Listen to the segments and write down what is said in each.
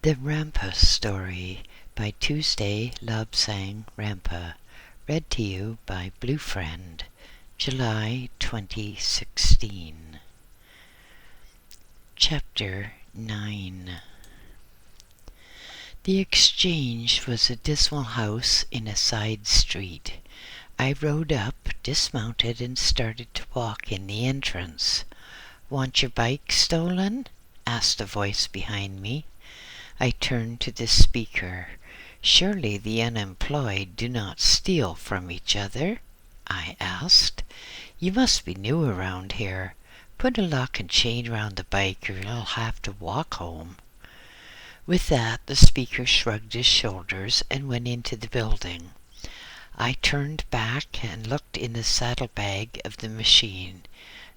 The Rampa Story by Tuesday Love Sang Rampa. Read to you by BlueFriend, July 2016. Chapter 9. The exchange was a dismal house in a side street. I rode up, dismounted, and started to walk in the entrance. "Want your bike stolen?" asked a voice behind me. I turned to the speaker. "Surely the unemployed do not steal from each other?" I asked. "You must be new around here. Put a lock and chain around the bike or you'll have to walk home." With that, the speaker shrugged his shoulders and went into the building. I turned back and looked in the saddlebag of the machine.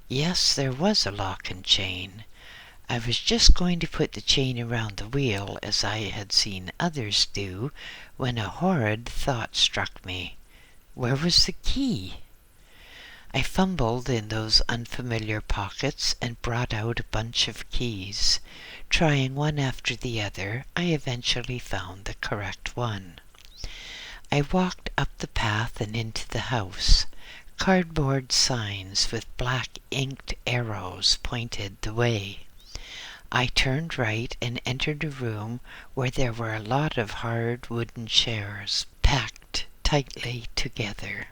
Yes, there was a lock and chain. I was just going to put the chain around the wheel, as I had seen others do, when a horrid thought struck me. Where was the key? I fumbled in those unfamiliar pockets and brought out a bunch of keys. Trying one after the other, I eventually found the correct one. I walked up the path and into the house. Cardboard signs with black inked arrows pointed the way. I turned right and entered a room where there were a lot of hard wooden chairs packed tightly together.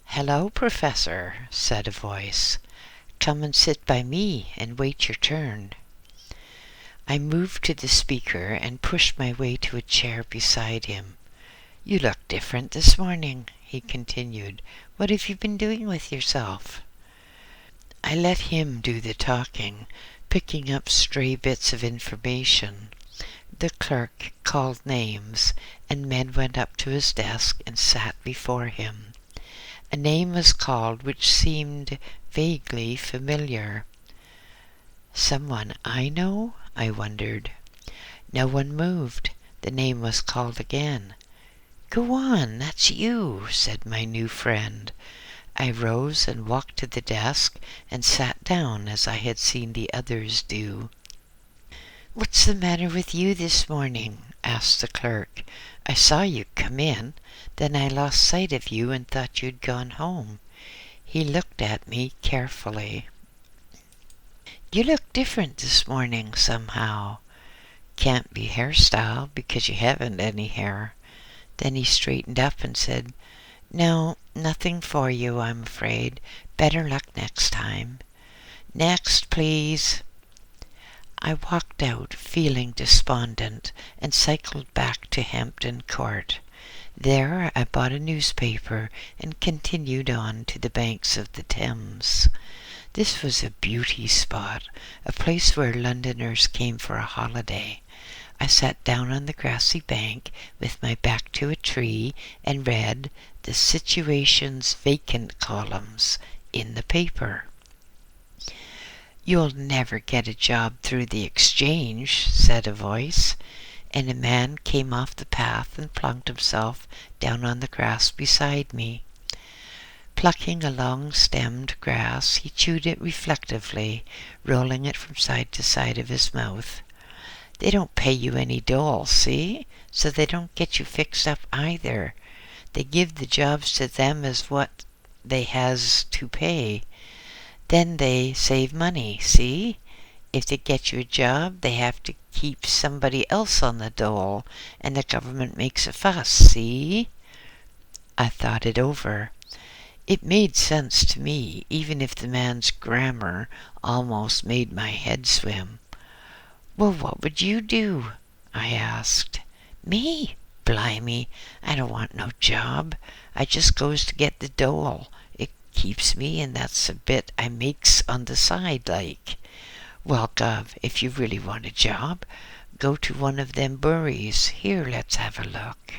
"Hello, Professor," said a voice. "Come and sit by me and wait your turn." I moved to the speaker and pushed my way to a chair beside him. "You look different this morning," he continued. "What have you been doing with yourself?" I let him do the talking, picking up stray bits of information. The clerk called names, and men went up to his desk and sat before him. A name was called which seemed vaguely familiar. Someone I know? I wondered. No one moved. The name was called again. "Go on, that's you," said my new friend. I rose and walked to the desk and sat down as I had seen the others do. "What's the matter with you this morning?" asked the clerk. "I saw you come in, then I lost sight of you and thought you'd gone home." He looked at me carefully. "You look different this morning somehow." "Can't be hairstyle because you haven't any hair." Then he straightened up and said, "No, nothing for you, I'm afraid. Better luck next time." "Next, please." I walked out, feeling despondent, and cycled back to Hampton Court. There I bought a newspaper and continued on to the banks of the Thames. This was a beauty spot, a place where Londoners came for a holiday. I sat down on the grassy bank with my back to a tree and read the Situations Vacant columns in the paper. "You'll never get a job through the exchange," said a voice, and a man came off the path and plunked himself down on the grass beside me. Plucking a long-stemmed grass, he chewed it reflectively, rolling it from side to side of his mouth. "They don't pay you any dole, see? So they don't get you fixed up either. They give the jobs to them as what they has to pay. Then they save money, see? If they get you a job, they have to keep somebody else on the dole, and the government makes a fuss, see?" I thought it over. It made sense to me, even if the man's grammar almost made my head swim. "Well, what would you do?" I asked. "Me? Blimey, I don't want no job. I just goes to get the dole. It keeps me, and that's a bit I makes on the side like. Well, Gov, if you really want a job, go to one of them buries. Here, let's have a look."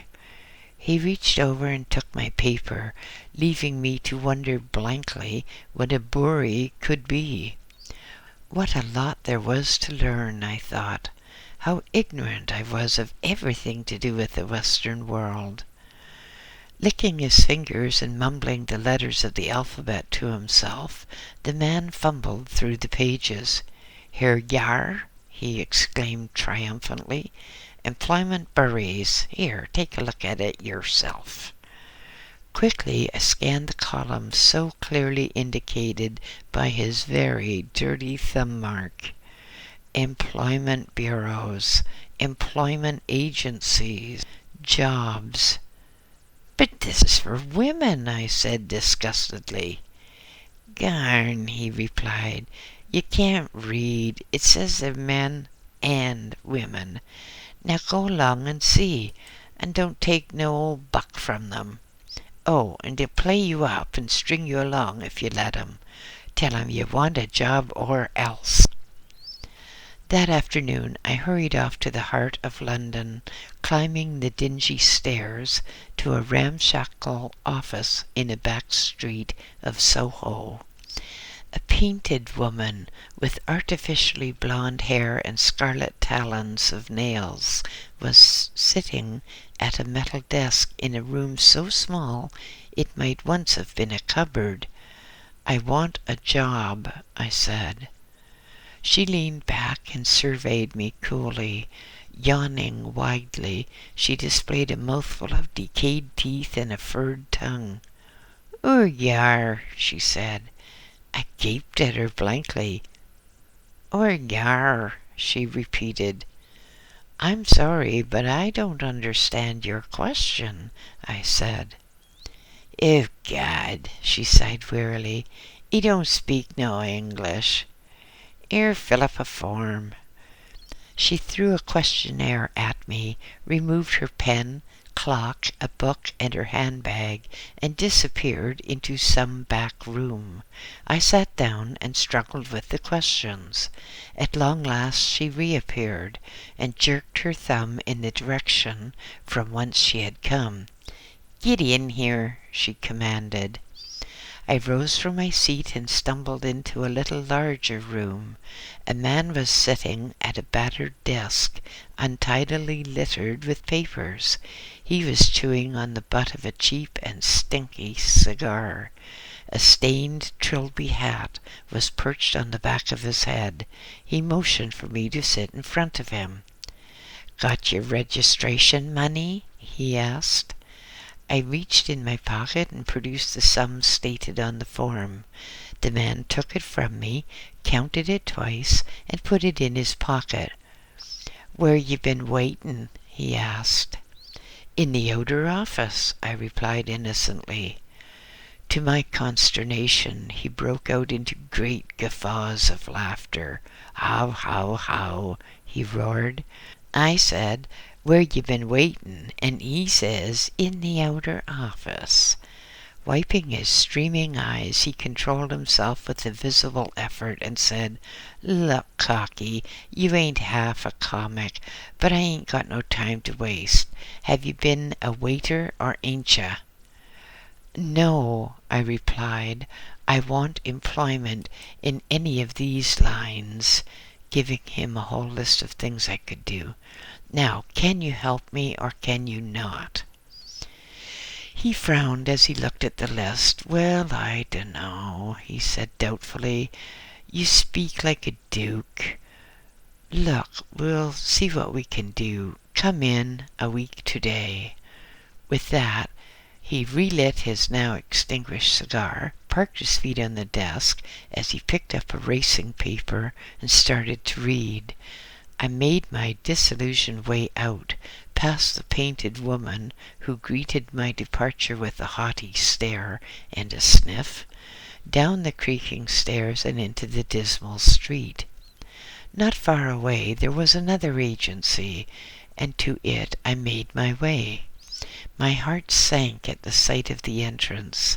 He reached over and took my paper, leaving me to wonder blankly what a bury could be. What a lot there was to learn, I thought. How ignorant I was of everything to do with the Western world. Licking his fingers and mumbling the letters of the alphabet to himself, the man fumbled through the pages. "Here y'are," he exclaimed triumphantly. "Employment bureaus. Here, take a look at it yourself." Quickly I scanned the columns so clearly indicated by his very dirty thumb mark. Employment bureaus, employment agencies, jobs. "But this is for women," I said disgustedly. "Garn," he replied. "You can't read. It says they're men and women. Now go along and see, and don't take no old buck from them. Oh, and they'll play you up and string you along if you let 'em. Tell 'em you want a job or else." That afternoon I hurried off to the heart of London, climbing the dingy stairs to a ramshackle office in a back street of Soho. A painted woman with artificially blonde hair and scarlet talons of nails was sitting at a metal desk in a room so small it might once have been a cupboard. "I want a job," I said. She leaned back and surveyed me coolly. Yawning widely, she displayed a mouthful of decayed teeth and a furred tongue. "Ur yar," she said. I gaped at her blankly. "Ur yar," she repeated. "I'm sorry, but I don't understand your question," I said. "Oh, Gad," she sighed wearily. "'E don't speak no English. 'Ere, fill up a form." She threw a questionnaire at me, removed her pen, clock, a book, and her handbag, and disappeared into some back room. I sat down and struggled with the questions. At long last she reappeared, and jerked her thumb in the direction from whence she had come. "Get in here," she commanded. I rose from my seat and stumbled into a little larger room. A man was sitting at a battered desk, untidily littered with papers. He was chewing on the butt of a cheap and stinky cigar. A stained Trilby hat was perched on the back of his head. He motioned for me to sit in front of him. "Got your registration money?" he asked. I reached in my pocket and produced the sum stated on the form. The man took it from me, counted it twice, and put it in his pocket. "Where you been waitin'?" he asked. "In the outer office," I replied innocently. To my consternation, he broke out into great guffaws of laughter. "How, how, how!" he roared. I said, "Where you been waitin'?" and he says, "In the outer office." Wiping his streaming eyes, he controlled himself with a visible effort and said, "Look, cocky, you ain't half a comic, but I ain't got no time to waste. Have you been a waiter or ain't ya?" "No," I replied. "I want employment in any of these lines," giving him a whole list of things I could do. "Now, can you help me or can you not?" He frowned as he looked at the list. "Well, I dunno," he said doubtfully. "You speak like a duke. Look, we'll see what we can do. Come in a week today." With that, he relit his now extinguished cigar, parked his feet on the desk as he picked up a racing paper and started to read. I made my disillusioned way out, past the painted woman who greeted my departure with a haughty stare and a sniff, down the creaking stairs and into the dismal street. Not far away there was another agency, and to it I made my way. My heart sank at the sight of the entrance.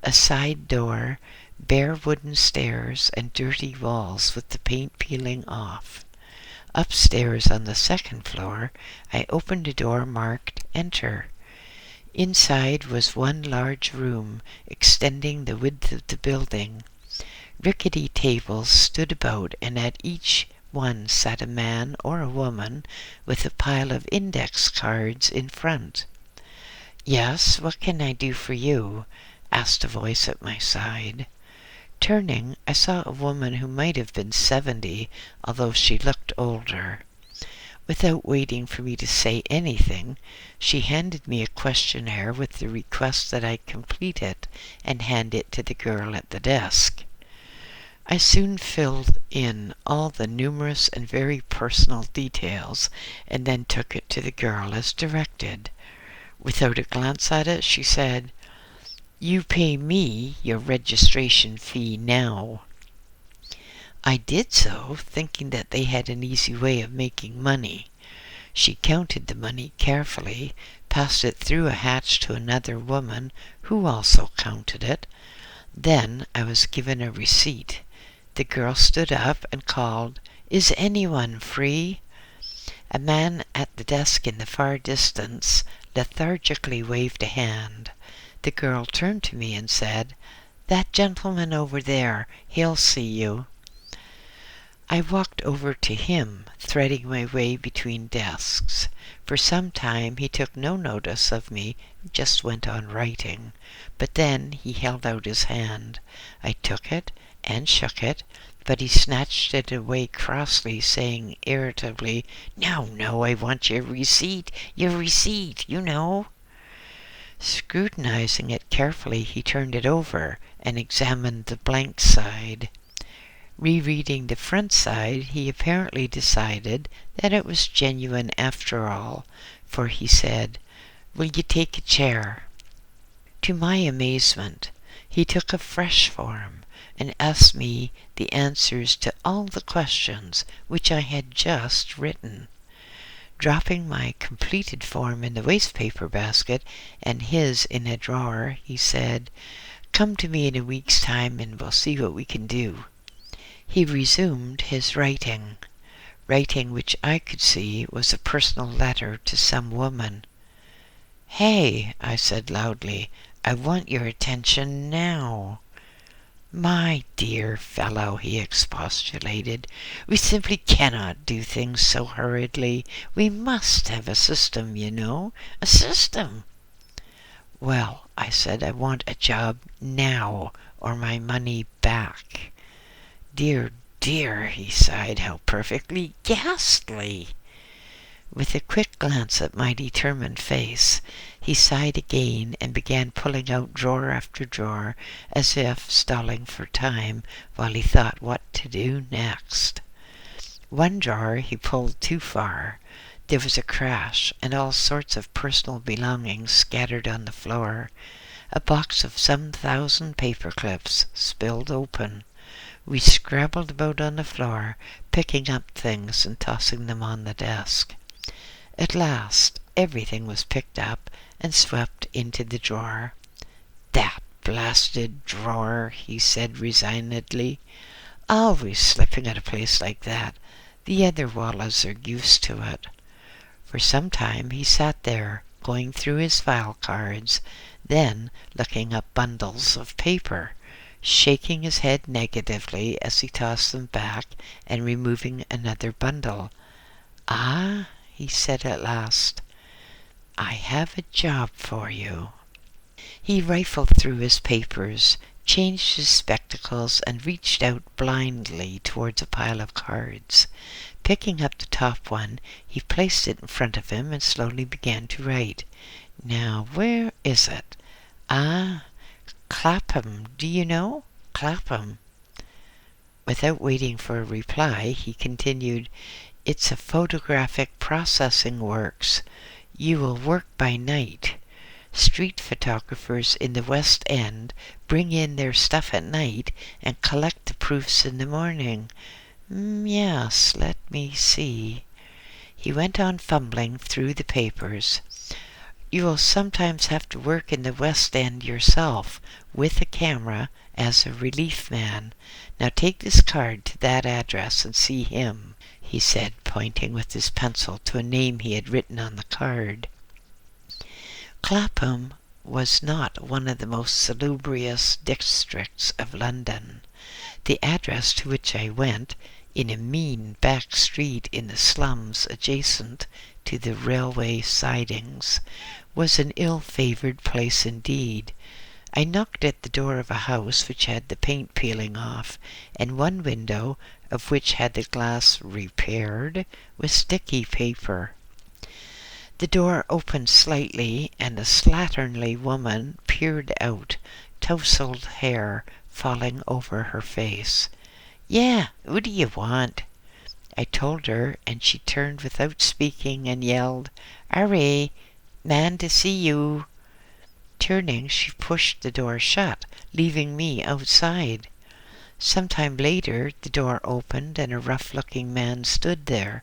A side door, bare wooden stairs, and dirty walls with the paint peeling off. Upstairs on the second floor, I opened a door marked "Enter." Inside was one large room, extending the width of the building. Rickety tables stood about, and at each one sat a man or a woman with a pile of index cards in front. "Yes, what can I do for you?" asked a voice at my side. Turning, I saw a woman who might have been 70, although she looked older. Without waiting for me to say anything, she handed me a questionnaire with the request that I complete it and hand it to the girl at the desk. I soon filled in all the numerous and very personal details and then took it to the girl as directed. Without a glance at it, she said, "You pay me your registration fee now." I did so, thinking that they had an easy way of making money. She counted the money carefully, passed it through a hatch to another woman, who also counted it. Then I was given a receipt. The girl stood up and called, "Is anyone free?" A man at the desk in the far distance lethargically waved a hand. The girl turned to me and said, "That gentleman over there, he'll see you." I walked over to him, threading my way between desks. For some time he took no notice of me, just went on writing. But then he held out his hand. I took it and shook it, but he snatched it away crossly, saying irritably, "No, no, I want your receipt, you know." Scrutinizing it carefully, he turned it over and examined the blank side. Rereading the front side, he apparently decided that it was genuine after all, for he said, "Will you take a chair?" To my amazement, he took a fresh form and asked me the answers to all the questions which I had just written. Dropping my completed form in the wastepaper basket and his in a drawer, he said, "Come to me in a week's time and we'll see what we can do." He resumed his writing which I could see was a personal letter to some woman. "Hey," I said loudly, "I want your attention now." "My dear fellow," he expostulated, "we simply cannot do things so hurriedly. We must have a system, you know, a system." "Well," I said, "I want a job now or my money back." "Dear, dear," he sighed, "how perfectly ghastly." With a quick glance at my determined face, he sighed again and began pulling out drawer after drawer, as if stalling for time while he thought what to do next. One drawer he pulled too far. There was a crash, and all sorts of personal belongings scattered on the floor. A box of some 1,000 paper clips spilled open. We scrabbled about on the floor, picking up things and tossing them on the desk. At last, everything was picked up and swept into the drawer. "That blasted drawer," he said resignedly. "Always slipping at a place like that. The other wallas are used to it." For some time he sat there, going through his file cards, then looking up bundles of paper, shaking his head negatively as he tossed them back and removing another bundle. "Ah," he said at last, "I have a job for you." He rifled through his papers, changed his spectacles, and reached out blindly towards a pile of cards. Picking up the top one, he placed it in front of him and slowly began to write. "Now, where is it? Ah, Clapham, do you know? Clapham." Without waiting for a reply, he continued, "It's a photographic processing works. You will work by night. Street photographers in the West End bring in their stuff at night and collect the proofs in the morning. Yes, let me see." He went on fumbling through the papers. "You will sometimes have to work in the West End yourself, with a camera, as a relief man. Now take this card to that address and see him," he said, pointing with his pencil to a name he had written on the card. Clapham was not one of the most salubrious districts of London. The address to which I went, in a mean back street in the slums adjacent to the railway sidings, was an ill-favoured place indeed. I knocked at the door of a house which had the paint peeling off, and one window of which had the glass repaired with sticky paper. The door opened slightly, and a slatternly woman peered out, tousled hair falling over her face. "Yeah, who do you want?" I told her, and she turned without speaking and yelled, "Hurry, man to see you." Turning, she pushed the door shut, leaving me outside. Some time later, the door opened and a rough-looking man stood there,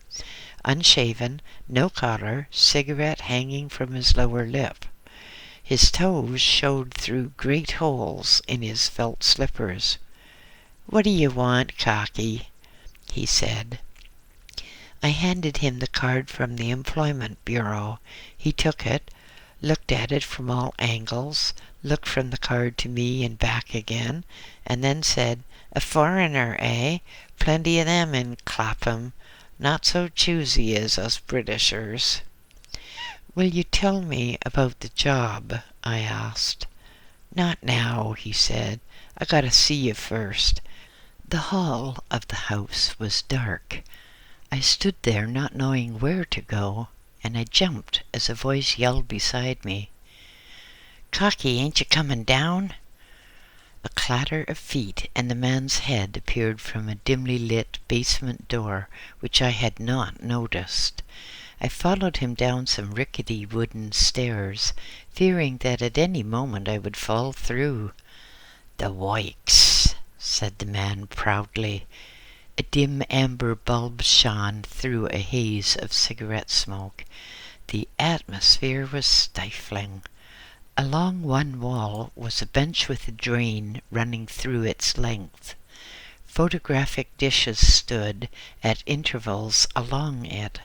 unshaven, no collar, cigarette hanging from his lower lip. His toes showed through great holes in his felt slippers. "What do you want, cocky?" he said. I handed him the card from the Employment Bureau. He took it, looked at it from all angles, looked from the card to me and back again, and then said, "A foreigner, eh? Plenty of them in Clapham. Not so choosy as us Britishers." "Will you tell me about the job?" I asked. "Not now," he said. "I gotta see you first." The hall of the house was dark. I stood there not knowing where to go, and I jumped as a voice yelled beside me, "Cocky, ain't you comin' down?" A clatter of feet, and the man's head appeared from a dimly lit basement door which I had not noticed. I followed him down some rickety wooden stairs, fearing that at any moment I would fall through. "The Wykes," said the man proudly. A dim amber bulb shone through a haze of cigarette smoke. The atmosphere was stifling. Along one wall was a bench with a drain running through its length. Photographic dishes stood at intervals along it.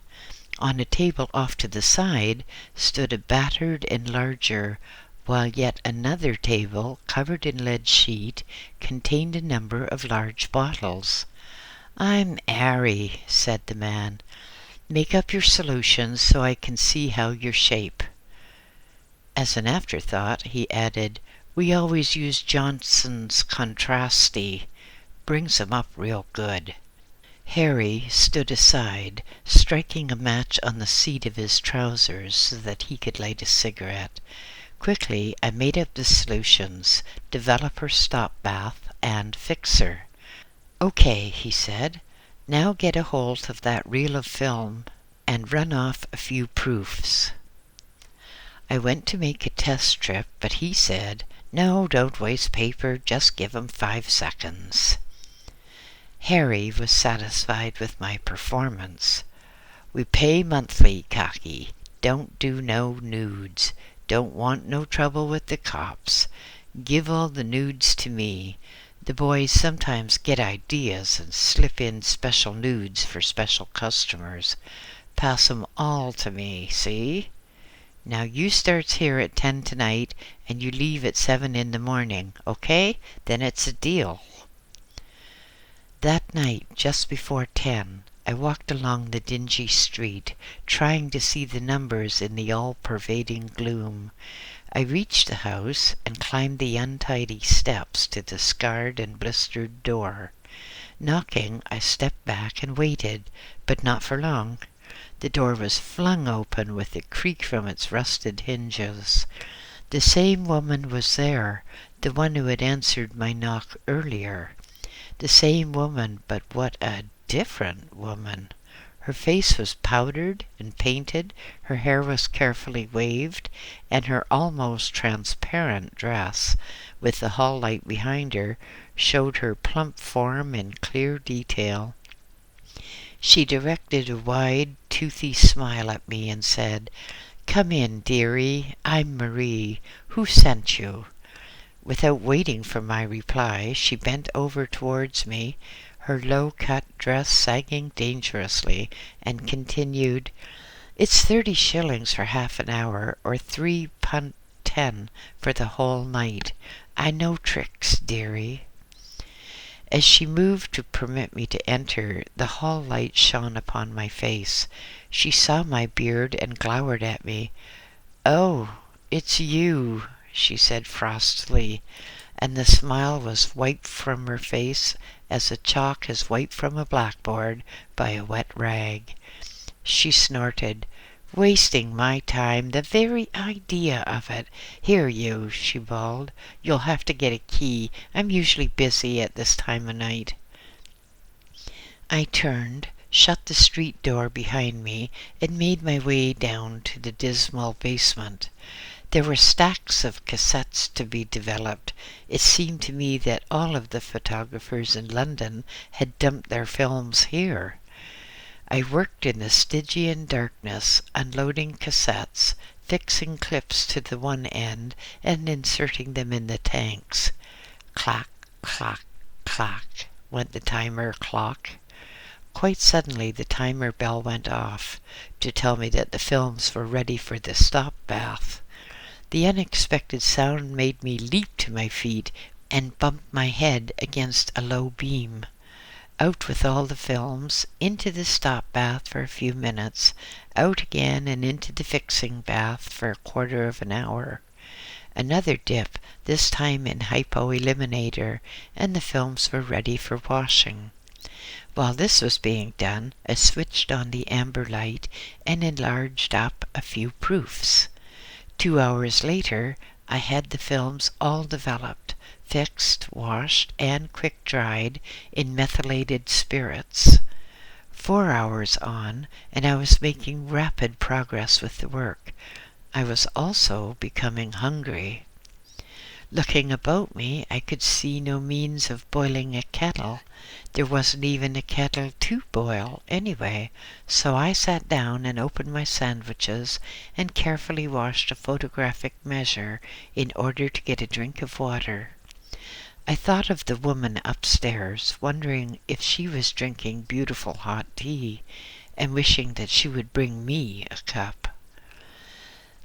On a table off to the side stood a battered enlarger, while yet another table, covered in lead sheet, contained a number of large bottles. "I'm Harry," said the man. "Make up your solutions so I can see how you shape." As an afterthought, he added, "We always use Johnson's Contrasty. Brings 'em up real good." Harry stood aside, striking a match on the seat of his trousers so that he could light a cigarette. Quickly, I made up the solutions: developer stop bath and fixer. "Okay," he said. "Now get a hold of that reel of film and run off a few proofs." I went to make a test strip, but he said, "No, don't waste paper, just give 'em 5 seconds." Harry was satisfied with my performance. "We pay monthly, cocky. Don't do no nudes. Don't want no trouble with the cops. Give all the nudes to me. The boys sometimes get ideas and slip in special nudes for special customers. Pass 'em all to me, see? Now you starts here at 10 tonight, and you leave at 7 in the morning, okay? Then it's a deal." That night, just before 10, I walked along the dingy street, trying to see the numbers in the all-pervading gloom. I reached the house and climbed the untidy steps to the scarred and blistered door. Knocking, I stepped back and waited, but not for long. The door was flung open with a creak from its rusted hinges. The same woman was there, the one who had answered my knock earlier. The same woman, but what a different woman! Her face was powdered and painted, her hair was carefully waved, and her almost transparent dress, with the hall light behind her, showed her plump form in clear detail. She directed a wide, toothy smile at me and said, "Come in, dearie. I'm Marie. Who sent you?" Without waiting for my reply, she bent over towards me, her low-cut dress sagging dangerously, and continued, "It's 30 shillings for half an hour, or 3 £10 for the whole night. I know tricks, dearie." As she moved to permit me to enter, the hall light shone upon my face. She saw my beard and glowered at me. "Oh, it's you," she said frostily, and the smile was wiped from her face as a chalk is wiped from a blackboard by a wet rag. She snorted. "Wasting my time, the very idea of it. Here, you," she bawled. "You'll have to get a key. I'm usually busy at this time of night." I turned, shut the street door behind me, and made my way down to the dismal basement. There were stacks of cassettes to be developed. It seemed to me that all of the photographers in London had dumped their films here. I worked in the Stygian darkness, unloading cassettes, fixing clips to the one end, and inserting them in the tanks. Clack, clack, clack, went the timer clock. Quite suddenly the timer bell went off to tell me that the films were ready for the stop bath. The unexpected sound made me leap to my feet and bump my head against a low beam. Out with all the films, into the stop bath for a few minutes, out again and into the fixing bath for a quarter of an hour. Another dip, this time in hypo-eliminator, and the films were ready for washing. While this was being done, I switched on the amber light and enlarged up a few proofs. 2 hours later, I had the films all developed, fixed, washed, and quick-dried in methylated spirits. 4 hours on, and I was making rapid progress with the work. I was also becoming hungry. Looking about me, I could see no means of boiling a kettle. There wasn't even a kettle to boil, anyway, so I sat down and opened my sandwiches and carefully washed a photographic measure in order to get a drink of water. I thought of the woman upstairs, wondering if she was drinking beautiful hot tea, and wishing that she would bring me a cup.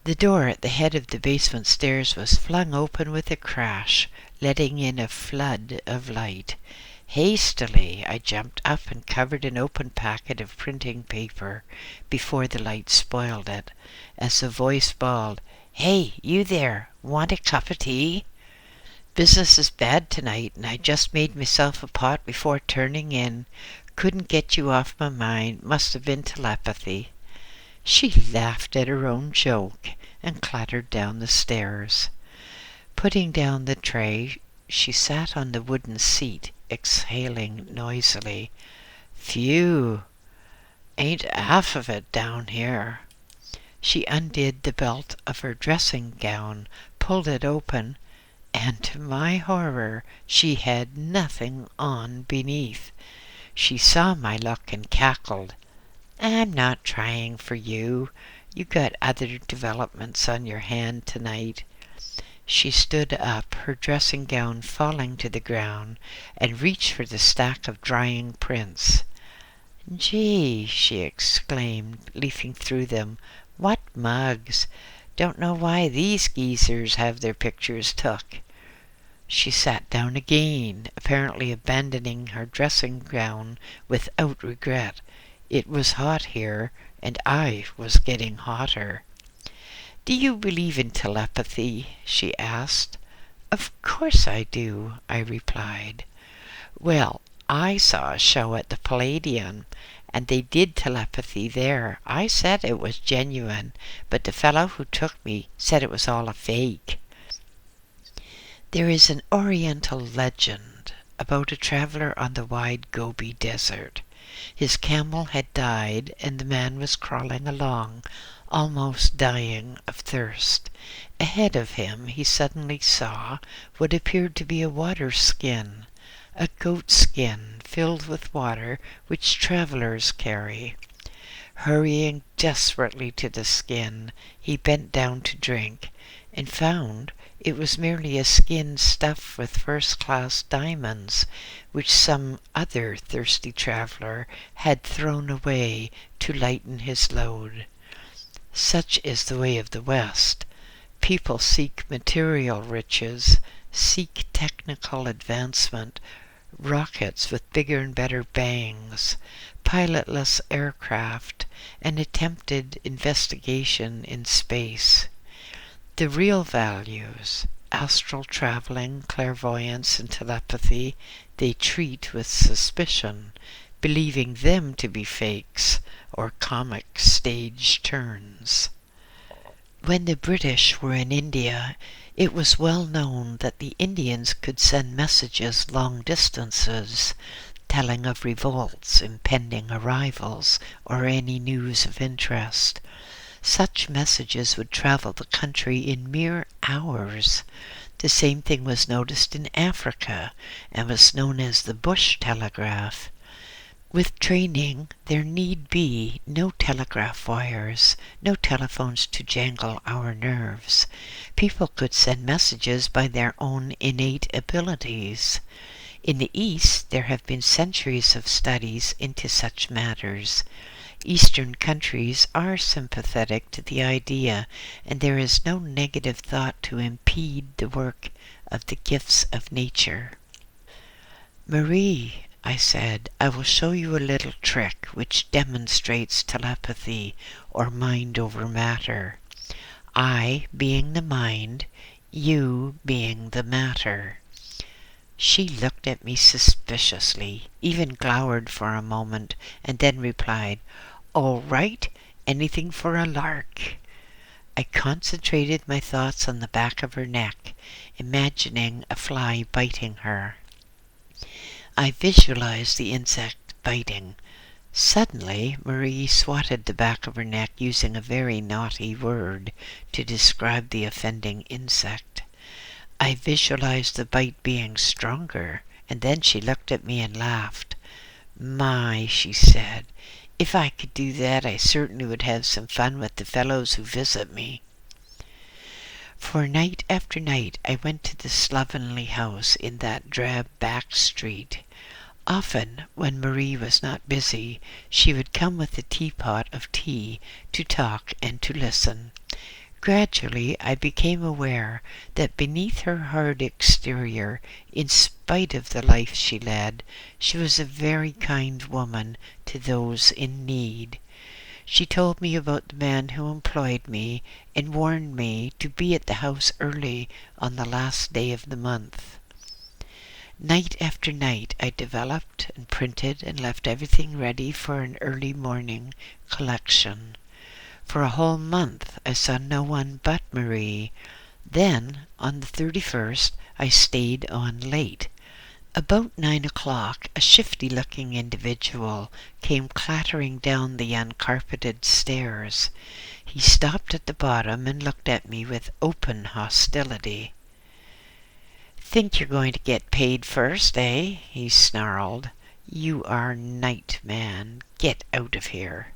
The door at the head of the basement stairs was flung open with a crash, letting in a flood of light. Hastily, I jumped up and covered an open packet of printing paper before the light spoiled it, as a voice bawled, "Hey, you there, want a cup of tea?" "Business is bad tonight, and I just made myself a pot before turning in. Couldn't get you off my mind, must have been telepathy." She laughed at her own joke and clattered down the stairs. Putting down the tray, she sat on the wooden seat, exhaling noisily. "Phew, ain't half of it down here." She undid the belt of her dressing gown, pulled it open, and to my horror she had nothing on beneath. She saw my luck and cackled. "I'm not trying for you. You got other developments on your hand tonight." She stood up, her dressing gown falling to the ground, and reached for the stack of drying prints. "Gee," she exclaimed, leafing through them, "what mugs! Don't know why these geezers have their pictures took." She sat down again, apparently abandoning her dressing gown without regret. It was hot here, and I was getting hotter. "Do you believe in telepathy?" she asked. "Of course I do," I replied. "Well, I saw a show at the Palladium, and they did telepathy there. I said it was genuine, but the fellow who took me said it was all a fake." There is an Oriental legend about a traveler on the wide Gobi Desert. His camel had died, and the man was crawling along, almost dying of thirst. Ahead of him he suddenly saw what appeared to be a water skin, a goat skin filled with water which travelers carry. Hurrying desperately to the skin, he bent down to drink, and found it was merely a skin stuffed with first-class diamonds, which some other thirsty traveler had thrown away to lighten his load. Such is the way of the West. People seek material riches, seek technical advancement, rockets with bigger and better bangs, pilotless aircraft, and attempted investigation in space. The real values, astral traveling, clairvoyance, and telepathy, they treat with suspicion, believing them to be fakes or comic stage turns. When the British were in India, it was well known that the Indians could send messages long distances, telling of revolts, impending arrivals, or any news of interest. Such messages would travel the country in mere hours. The same thing was noticed in Africa, and was known as the bush telegraph. With training, there need be no telegraph wires, no telephones to jangle our nerves. People could send messages by their own innate abilities. In the East, there have been centuries of studies into such matters. Eastern countries are sympathetic to the idea, and there is no negative thought to impede the work of the gifts of nature. Marie, I said, I will show you a little trick which demonstrates telepathy, or mind over matter. I being the mind, you being the matter. She looked at me suspiciously, even glowered for a moment, and then replied, "All right, anything for a lark." I concentrated my thoughts on the back of her neck, imagining a fly biting her. I visualized the insect biting. Suddenly, Marie swatted the back of her neck using a very naughty word to describe the offending insect. I visualized the bite being stronger, and then she looked at me and laughed. "My," she said, "if I could do that, I certainly would have some fun with the fellows who visit me." For night after night I went to the slovenly house in that drab back street. Often, when Marie was not busy, she would come with a teapot of tea to talk and to listen. Gradually I became aware that beneath her hard exterior, in spite of the life she led, she was a very kind woman to those in need. She told me about the man who employed me, and warned me to be at the house early on the last day of the month. Night after night I developed and printed and left everything ready for an early morning collection. For a whole month I saw no one but Marie. Then, on the 31st, I stayed on late. About 9 o'clock, a shifty-looking individual came clattering down the uncarpeted stairs. He stopped at the bottom and looked at me with open hostility. "Think you're going to get paid first, eh?" he snarled. "You are night man. Get out of here."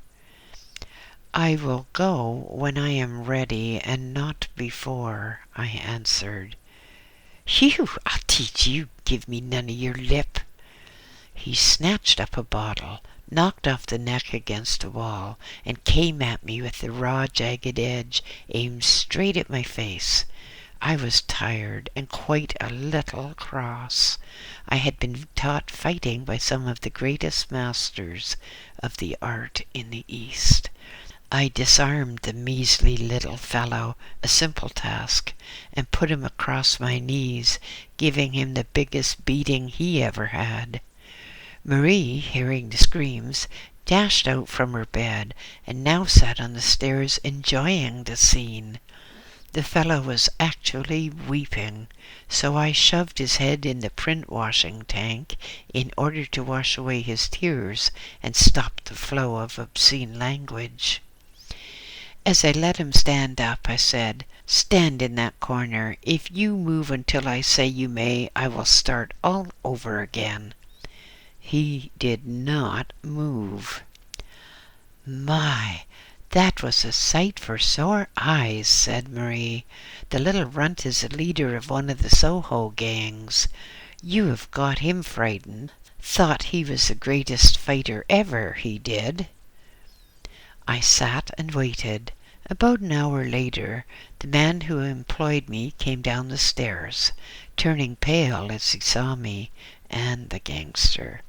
"I will go when I am ready, and not before," I answered. "Phew, I'll teach you. Give me none of your lip." He snatched up a bottle, knocked off the neck against a wall, and came at me with the raw, jagged edge aimed straight at my face. I was tired and quite a little cross. I had been taught fighting by some of the greatest masters of the art in the East. I disarmed the measly little fellow, a simple task, and put him across my knees, giving him the biggest beating he ever had. Marie, hearing the screams, dashed out from her bed, and now sat on the stairs enjoying the scene. The fellow was actually weeping, so I shoved his head in the print washing tank in order to wash away his tears and stop the flow of obscene language. As I let him stand up, I said, "Stand in that corner. If you move until I say you may, I will start all over again." He did not move. "My, that was a sight for sore eyes," said Marie. "The little runt is a leader of one of the Soho gangs. You have got him frightened. Thought he was the greatest fighter ever, he did." I sat and waited. About an hour later, the man who employed me came down the stairs, turning pale as he saw me and the gangster.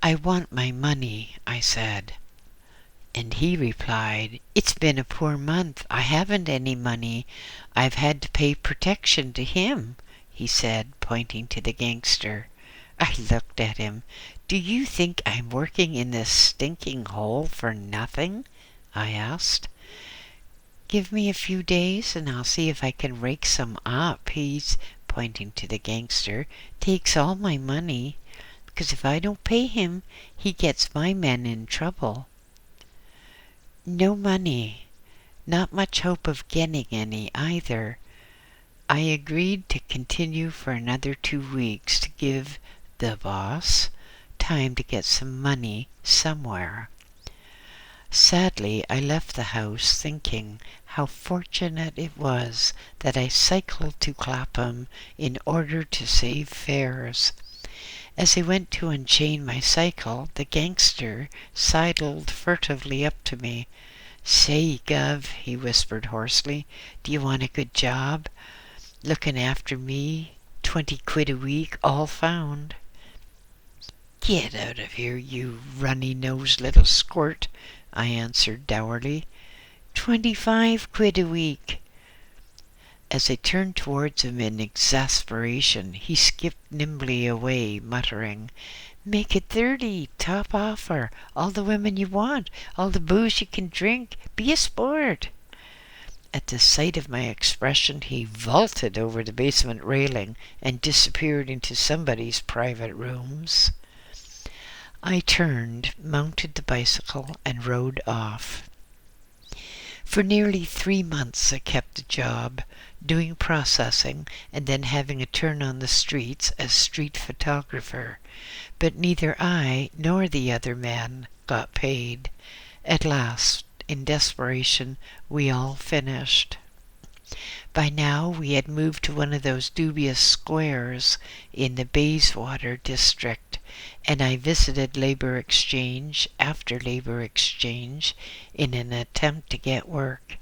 "I want my money," I said. And he replied, "It's been a poor month. I haven't any money. I've had to pay protection to him," he said, pointing to the gangster. I looked at him. "Do you think I'm working in this stinking hole for nothing?" I asked. "Give me a few days and I'll see if I can rake some up. He's," pointing to the gangster, "takes all my money, because if I don't pay him, he gets my men in trouble." No money. Not much hope of getting any either. I agreed to continue for another 2 weeks to give the boss time to get some money somewhere. Sadly, I left the house thinking how fortunate it was that I cycled to Clapham in order to save fares. As I went to unchain my cycle, the gangster sidled furtively up to me. "Say, Gov," he whispered hoarsely, "do you want a good job? Looking after me, 20 quid a week, all found." "Get out of here, you runny-nosed little squirt," I answered dourly. 25 quid a week." As I turned towards him in exasperation, he skipped nimbly away, muttering, "Make it 30, top offer, all the women you want, all the booze you can drink, be a sport." At the sight of my expression, he vaulted over the basement railing and disappeared into somebody's private rooms. I turned, mounted the bicycle, and rode off. For nearly 3 months I kept the job, doing processing and then having a turn on the streets as street photographer, but neither I nor the other man got paid. At last, in desperation, we all finished. By now we had moved to one of those dubious squares in the Bayswater district, and I visited Labour Exchange after Labour Exchange in an attempt to get work.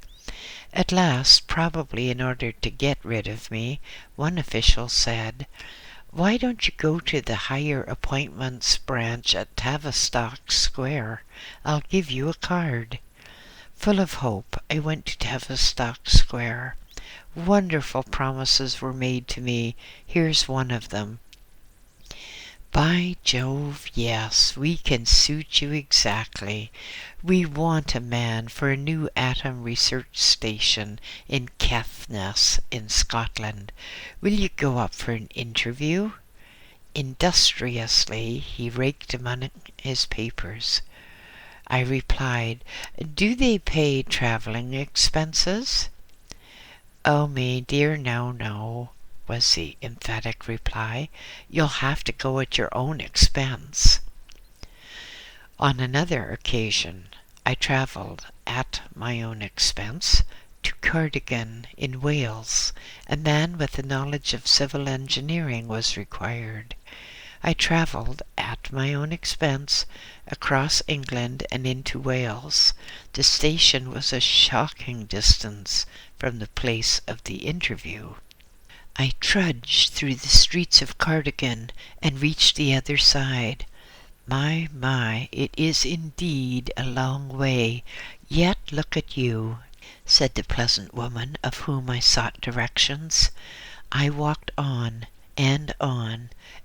At last, probably in order to get rid of me, one official said, "Why don't you go to the higher appointments branch at Tavistock Square? I'll give you a card." Full of hope, I went to Tavistock Square. Wonderful promises were made to me. Here's one of them. "By Jove, yes, we can suit you exactly. We want a man for a new atom research station in Caithness in Scotland. Will you go up for an interview?" Industriously, he raked among his papers. I replied, "Do they pay travelling expenses?" "Oh, me dear, no," was the emphatic reply. "You'll have to go at your own expense." On another occasion, I travelled at my own expense to Cardigan in Wales. A man with a knowledge of civil engineering was required. I travelled at my own expense across England and into Wales. The station was a shocking distance from the place of the interview. I trudged through the streets of Cardigan and reached the other side. My, it is indeed a long way. Yet look at you," said the pleasant woman of whom I sought directions. I walked on, and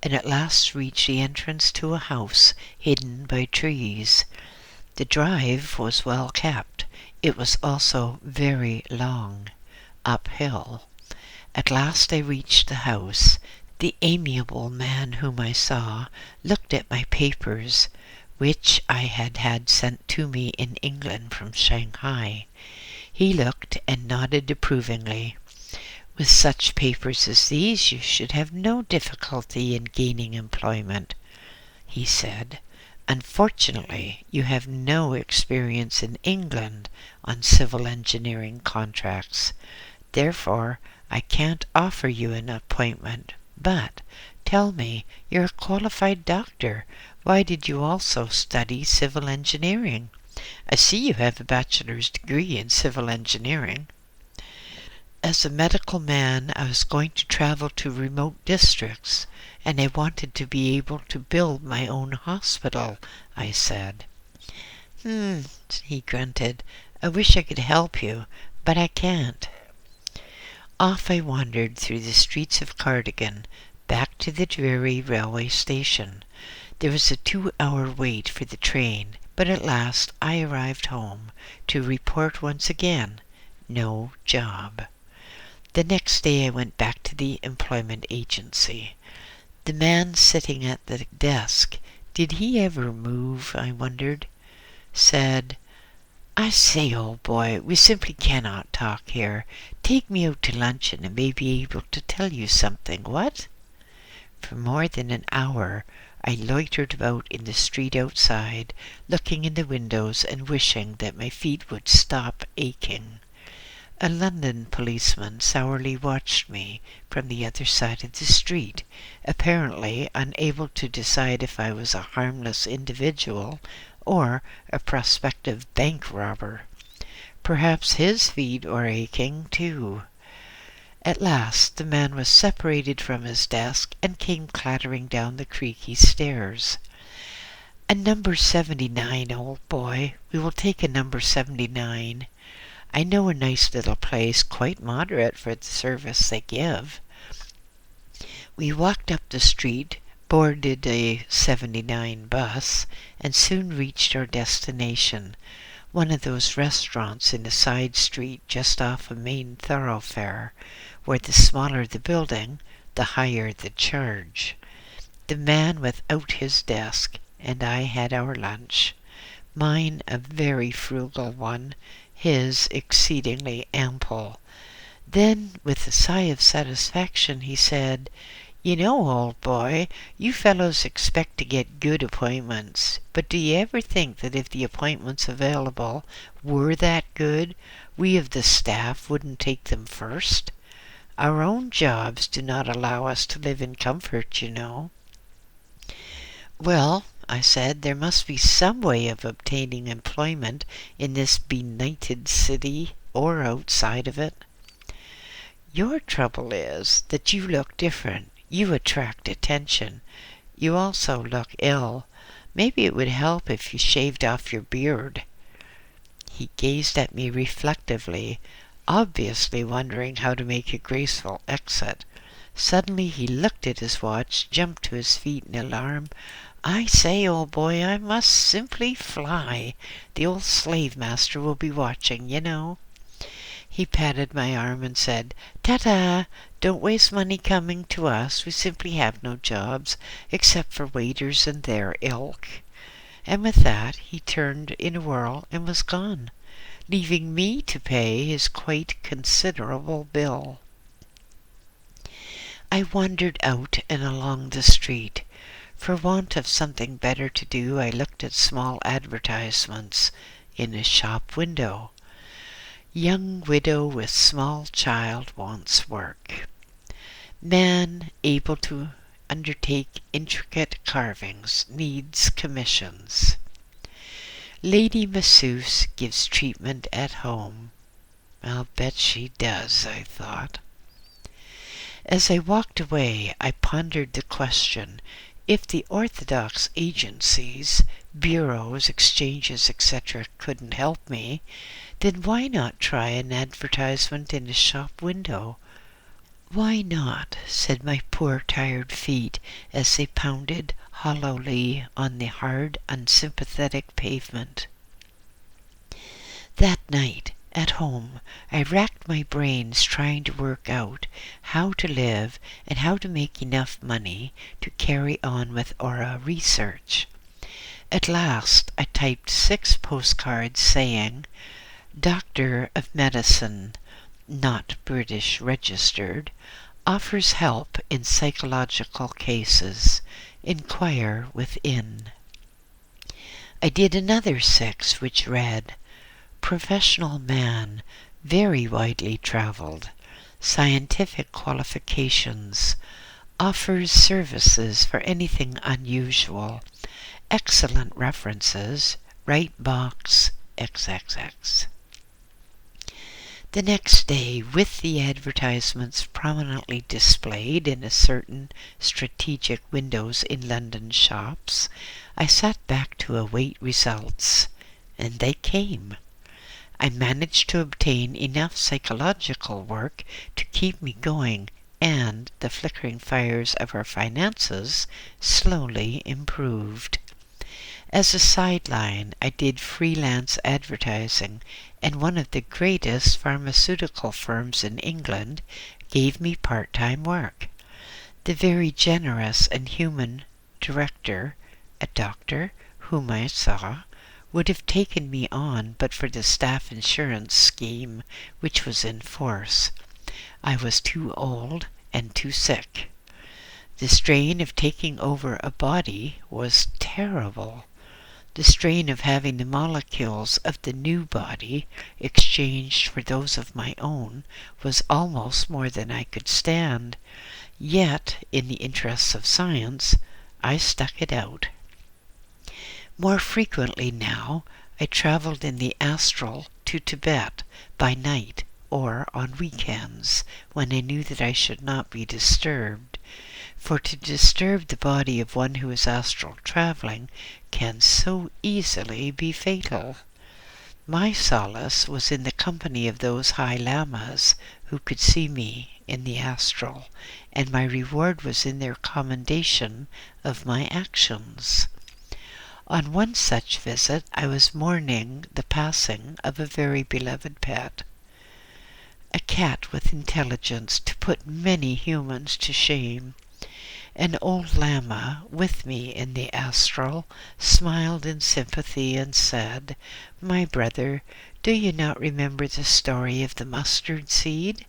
at last reached the entrance to a house hidden by trees. The drive was well kept. It was also very long, uphill. At last I reached the house. The amiable man whom I saw looked at my papers, which I had had sent to me in England from Shanghai. He looked and nodded approvingly. "With such papers as these, you should have no difficulty in gaining employment," he said. "Unfortunately, you have no experience in England on civil engineering contracts. Therefore, I can't offer you an appointment. But, tell me, you're a qualified doctor. Why did you also study civil engineering? I see you have a bachelor's degree in civil engineering." "As a medical man, I was going to travel to remote districts, and I wanted to be able to build my own hospital," I said. He grunted. I wish I could help you, but I can't. Off I wandered through the streets of Cardigan, back to the dreary railway station. There was a 2-hour wait for the train, but at last I arrived home to report once again, no job. The next day I went back to the employment agency. The man sitting at the desk, did he ever move, I wondered, said, I say, old boy, we simply cannot talk here. Take me out to luncheon and may be able to tell you something, what? For more than an hour I loitered about in the street outside, looking in the windows and wishing that my feet would stop aching. A London policeman sourly watched me from the other side of the street, apparently unable to decide if I was a harmless individual or a prospective bank robber. Perhaps his feet were aching, too. At last the man was separated from his desk and came clattering down the creaky stairs. A number 79, old boy. We will take a number 79. I know a nice little place, quite moderate for the service they give. We walked up the street, boarded a 79 bus, and soon reached our destination, one of those restaurants in a side street just off a main thoroughfare, where the smaller the building, the higher the charge. The man without his desk and I had our lunch, mine a very frugal one, his exceedingly ample. Then, with a sigh of satisfaction, he said, You know, old boy, you fellows expect to get good appointments, but do you ever think that if the appointments available were that good, we of the staff wouldn't take them first? Our own jobs do not allow us to live in comfort, you know. Well, I said, there must be some way of obtaining employment in this benighted city or outside of it. Your trouble is that you look different. You attract attention. You also look ill. Maybe it would help if you shaved off your beard. He gazed at me reflectively, obviously wondering how to make a graceful exit. Suddenly he looked at his watch, jumped to his feet in alarm. I say, old boy, I must simply fly. The old slave master will be watching, you know. He patted my arm and said, Ta-ta! Don't waste money coming to us. We simply have no jobs, except for waiters and their ilk. And with that he turned in a whirl and was gone, leaving me to pay his quite considerable bill. I wandered out and along the street. For want of something better to do, I looked at small advertisements in a shop window. Young widow with small child wants work. Man able to undertake intricate carvings needs commissions. Lady masseuse gives treatment at home. I'll bet she does, I thought. As I walked away, I pondered the question, if the orthodox agencies, bureaus, exchanges, etc. couldn't help me, then why not try an advertisement in a shop window? Why not? Said my poor tired feet as they pounded hollowly on the hard, unsympathetic pavement. That night, at home, I racked my brains trying to work out how to live and how to make enough money to carry on with aura research. At last, I typed 6 postcards saying, Doctor of Medicine, not British registered, offers help in psychological cases. Inquire within. I did another 6 which read, Professional man, very widely traveled, scientific qualifications, offers services for anything unusual, excellent references, right box, XXX. The next day, with the advertisements prominently displayed in a certain strategic windows in London shops, I sat back to await results. and they came. I managed to obtain enough psychological work to keep me going, and the flickering fires of our finances slowly improved. As a sideline, I did freelance advertising, and one of the greatest pharmaceutical firms in England gave me part-time work. The very generous and human director, a doctor whom I saw, would have taken me on but for the staff insurance scheme which was in force. I was too old and too sick. The strain of taking over a body was terrible. The strain of having the molecules of the new body exchanged for those of my own was almost more than I could stand. Yet, in the interests of science, I stuck it out. More frequently now, I traveled in the astral to Tibet by night or on weekends, when I knew that I should not be disturbed. For to disturb the body of one who is astral traveling can so easily be fatal. My solace was in the company of those high lamas who could see me in the astral, and my reward was in their commendation of my actions. On one such visit I was mourning the passing of a very beloved pet, a cat with intelligence to put many humans to shame. An old lama with me in the astral smiled in sympathy and said, "My brother, do you not remember the story of the mustard seed?"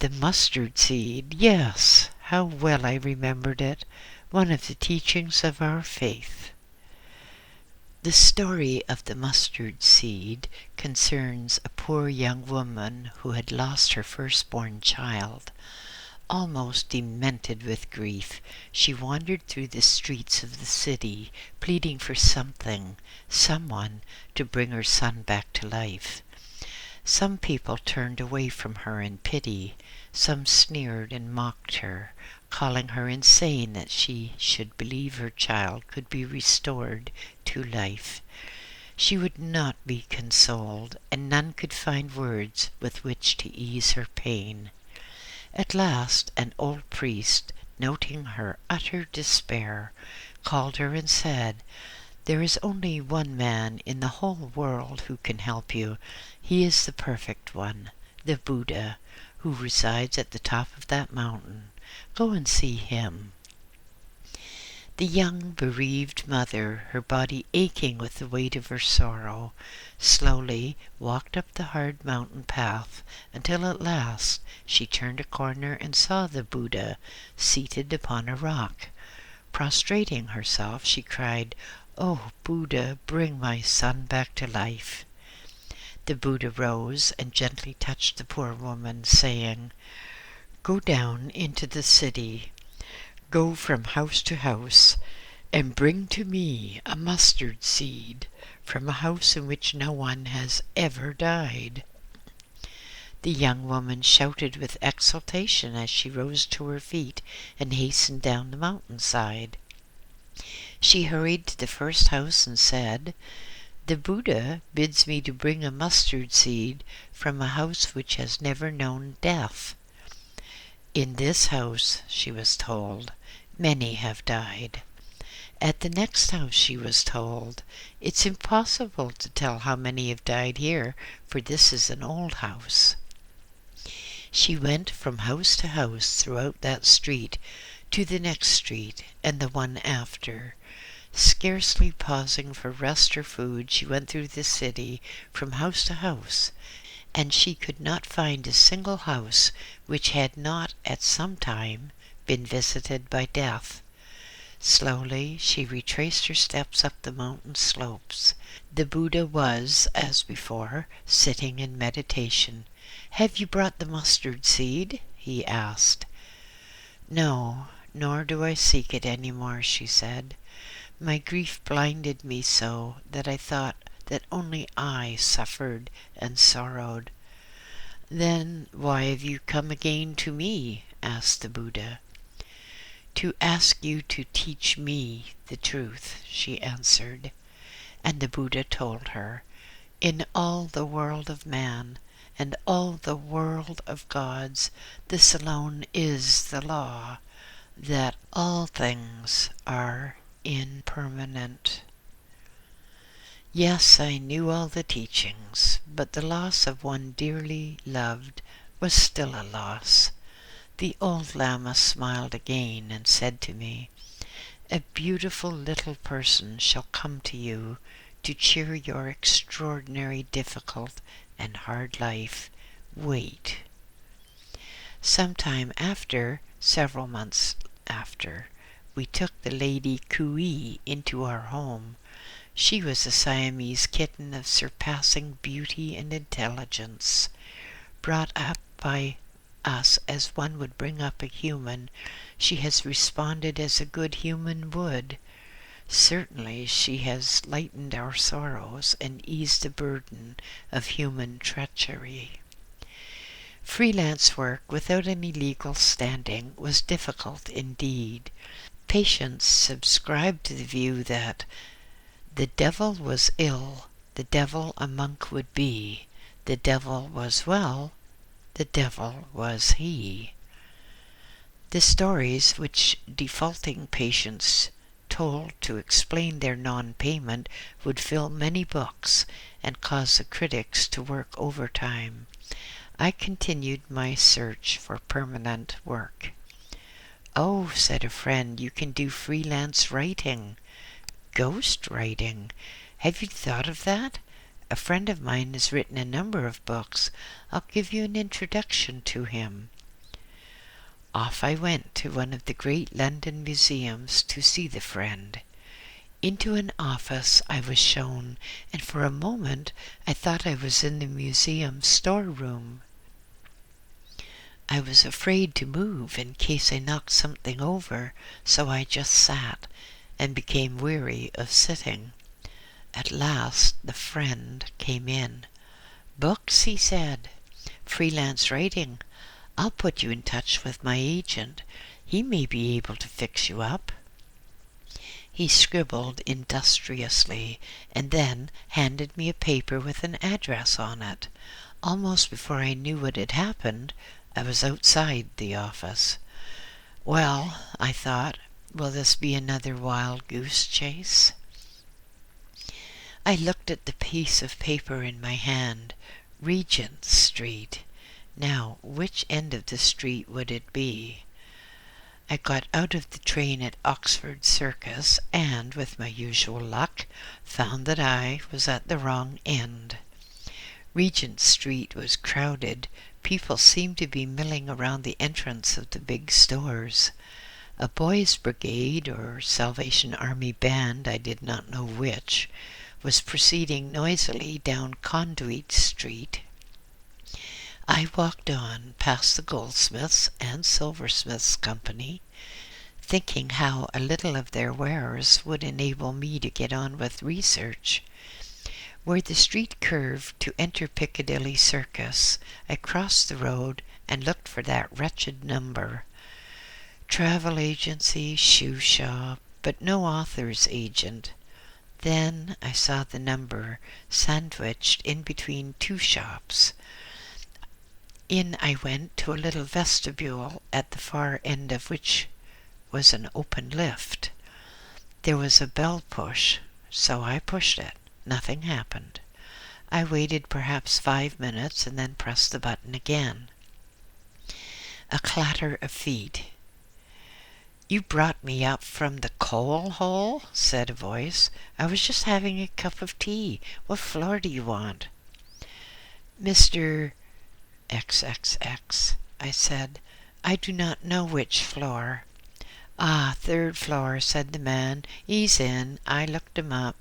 The mustard seed, yes, how well I remembered it, one of the teachings of our faith. The story of the mustard seed concerns a poor young woman who had lost her firstborn child. Almost demented with grief, she wandered through the streets of the city, pleading for someone to bring her son back to life. Some people turned away from her in pity, some sneered and mocked her, calling her insane that she should believe her child could be restored to life. She would not be consoled, and none could find words with which to ease her pain. At last an old priest, noting her utter despair, called her and said, "There is only one man in the whole world who can help you. He is the perfect one, the Buddha, who resides at the top of that mountain. Go and see him." The young bereaved mother, her body aching with the weight of her sorrow, slowly walked up the hard mountain path until at last she turned a corner and saw the Buddha seated upon a rock. Prostrating herself, she cried, "Oh, Buddha, bring my son back to life." The Buddha rose and gently touched the poor woman, saying, "Go down into the city. Go from house to house, and bring to me a mustard seed from a house in which no one has ever died." The young woman shouted with exultation as she rose to her feet and hastened down the mountainside. She hurried to the first house and said, "The Buddha bids me to bring a mustard seed from a house which has never known death." "In this house," she was told, "many have died." At the next house she was told, "It's impossible to tell how many have died here, for this is an old house." She went from house to house throughout that street, to the next street, and the one after. Scarcely pausing for rest or food, she went through the city from house to house, and she could not find a single house which had not at some time been visited by death. Slowly she retraced her steps up the mountain slopes. The Buddha was, as before, sitting in meditation. "Have you brought the mustard seed?" he asked. "No, nor do I seek it any more," she said. "My grief blinded me so that I thought that only I suffered and sorrowed." "Then why have you come again to me?" asked the Buddha. "To ask you to teach me the truth," she answered. And the Buddha told her, "In all the world of man and all the world of gods, this alone is the law, that all things are impermanent." Yes, I knew all the teachings, but the loss of one dearly loved was still a loss. The old Lama smiled again and said to me, "A beautiful little person shall come to you to cheer your extraordinary difficult and hard life. Wait." Sometime after, several months after, we took the Lady Kui into our home. She was a Siamese kitten of surpassing beauty and intelligence. Brought up by us as one would bring up a human, she has responded as a good human would. Certainly she has lightened our sorrows and eased the burden of human treachery. Freelance work without any legal standing was difficult indeed. Patients subscribed to the view that the devil was ill, the devil a monk would be. The devil was well, the devil was he. The stories which defaulting patients told to explain their non-payment would fill many books and cause the critics to work overtime. I continued my search for permanent work. "Oh," said a friend, "you can do freelance writing." "Ghost writing? Have you thought of that? A friend of mine has written a number of books. I'll give you an introduction to him." Off I went to one of the great London museums to see the friend. Into an office I was shown, and for a moment I thought I was in the museum storeroom. I was afraid to move in case I knocked something over, so I just sat and became weary of sitting. At last the friend came in. "Books," he said. "Freelance writing. I'll put you in touch with my agent. He may be able to fix you up." He scribbled industriously and then handed me a paper with an address on it. Almost before I knew what had happened, I was outside the office. Well, I thought, will this be another wild goose chase? I looked at the piece of paper in my hand. Regent Street. Now, which end of the street would it be? I got out of the train at Oxford Circus and, with my usual luck, found that I was at the wrong end. Regent Street was crowded. People seemed to be milling around the entrance of the big stores. A boys' brigade or Salvation Army band, I did not know which, was proceeding noisily down Conduit Street. I walked on past the goldsmiths and silversmiths company, thinking how a little of their wares would enable me to get on with research. Where the street curved to enter Piccadilly Circus, I crossed the road and looked for that wretched number. Travel agency, shoe shop, but no author's agent. Then I saw the number sandwiched in between two shops. In I went to a little vestibule at the far end of which was an open lift. There was a bell push, so I pushed it. Nothing happened. I waited perhaps 5 minutes and then pressed the button again. A clatter of feet. "You brought me up from the coal hole?" said a voice. "I was just having a cup of tea. What floor do you want?" "Mr. XXX, I said. "I do not know which floor." "Ah, 3rd floor," said the man. "He's in. I looked him up.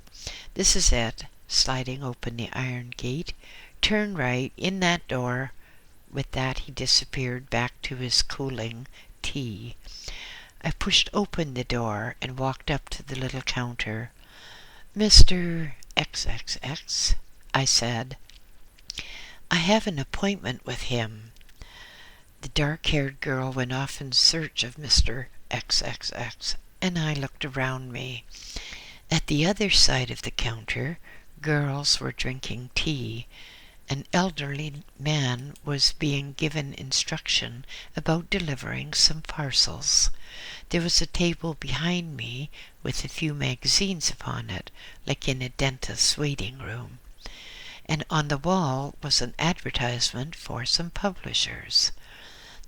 This is it," sliding open the iron gate. "Turn right, in that door." With that he disappeared back to his cooling tea. I pushed open the door and walked up to the little counter. "Mr. XXX, I said. "I have an appointment with him." The dark-haired girl went off in search of Mr. XXX, and I looked around me. At the other side of the counter, girls were drinking tea. An elderly man was being given instruction about delivering some parcels. There was a table behind me with a few magazines upon it, like in a dentist's waiting room. And on the wall was an advertisement for some publishers.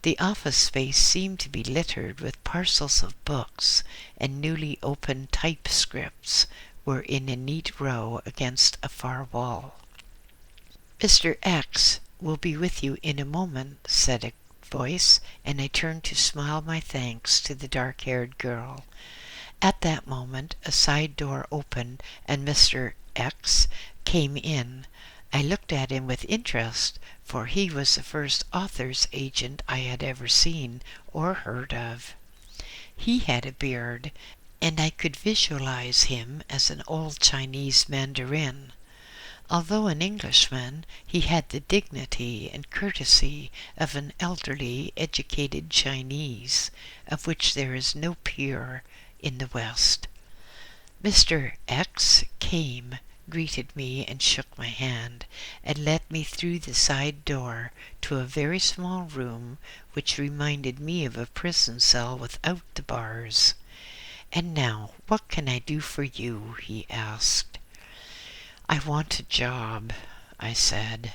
The office space seemed to be littered with parcels of books, and newly opened typescripts were in a neat row against a far wall. "Mr. X will be with you in a moment," said a voice, and I turned to smile my thanks to the dark-haired girl. At that moment a side door opened and Mr. X came in. I looked at him with interest, for he was the first author's agent I had ever seen or heard of. He had a beard, and I could visualize him as an old Chinese mandarin. Although an Englishman, he had the dignity and courtesy of an elderly, educated Chinese, of which there is no peer in the West. Mr. X came, greeted me, and shook my hand, and led me through the side door to a very small room which reminded me of a prison cell without the bars. "And now, what can I do for you?" he asked. "I want a job," I said.